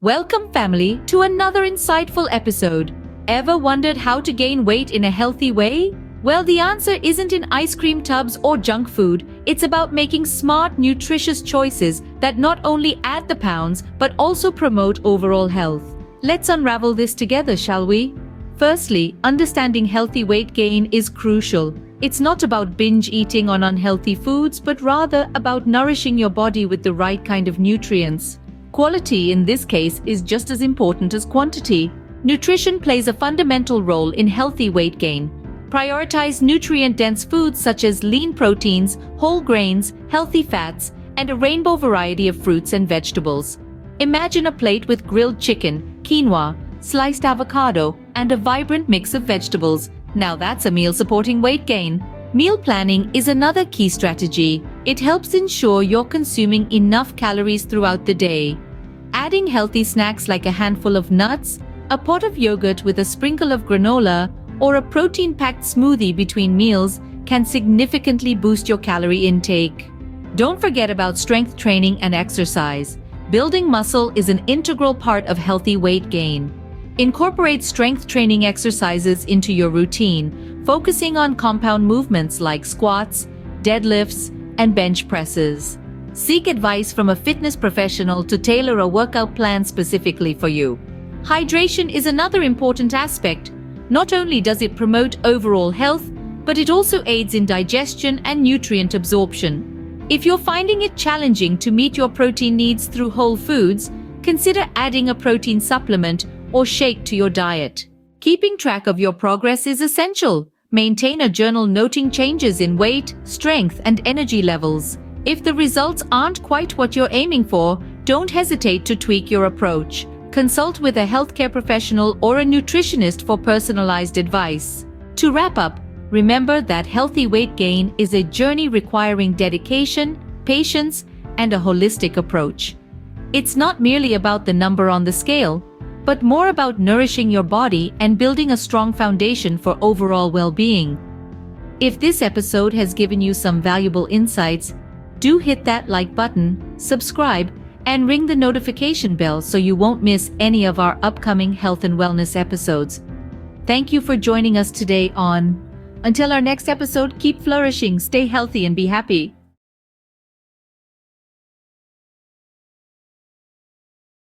Welcome, family, to another insightful episode. Ever wondered how to gain weight in a healthy way? Well, the answer isn't in ice cream tubs or junk food. It's about making smart, nutritious choices that not only add the pounds but also promote overall health. Let's unravel this together, shall we? Firstly, understanding healthy weight gain is crucial. It's not about binge eating on unhealthy foods, but rather about nourishing your body with the right kind of nutrients. Quality in this case is just as important as quantity. Nutrition plays a fundamental role in healthy weight gain. Prioritize nutrient-dense foods such as lean proteins, whole grains, healthy fats, and a rainbow variety of fruits and vegetables. Imagine a plate with grilled chicken, quinoa, sliced avocado, and a vibrant mix of vegetables. Now that's a meal supporting weight gain. Meal planning is another key strategy. It helps ensure you're consuming enough calories throughout the day. Adding healthy snacks like a handful of nuts, a pot of yogurt with a sprinkle of granola, or a protein-packed smoothie between meals can significantly boost your calorie intake. Don't forget about strength training and exercise. Building muscle is an integral part of healthy weight gain. Incorporate strength training exercises into your routine, focusing on compound movements like squats, deadlifts, and bench presses. Seek advice from a fitness professional to tailor a workout plan specifically for you. Hydration is another important aspect. Not only does it promote overall health, but it also aids in digestion and nutrient absorption. If you're finding it challenging to meet your protein needs through whole foods, consider adding a protein supplement or shake to your diet. Keeping track of your progress is essential. Maintain a journal noting changes in weight, strength, and energy levels. If the results aren't quite what you're aiming for, don't hesitate to tweak your approach. Consult with a healthcare professional or a nutritionist for personalized advice. To wrap up, remember that healthy weight gain is a journey requiring dedication, patience, and a holistic approach. It's not merely about the number on the scale, but more about nourishing your body and building a strong foundation for overall well-being. If this episode has given you some valuable insights, do hit that like button, subscribe, and ring the notification bell so you won't miss any of our upcoming health and wellness episodes. Thank you for joining us today on. Until our next episode, keep flourishing, stay healthy, and be happy.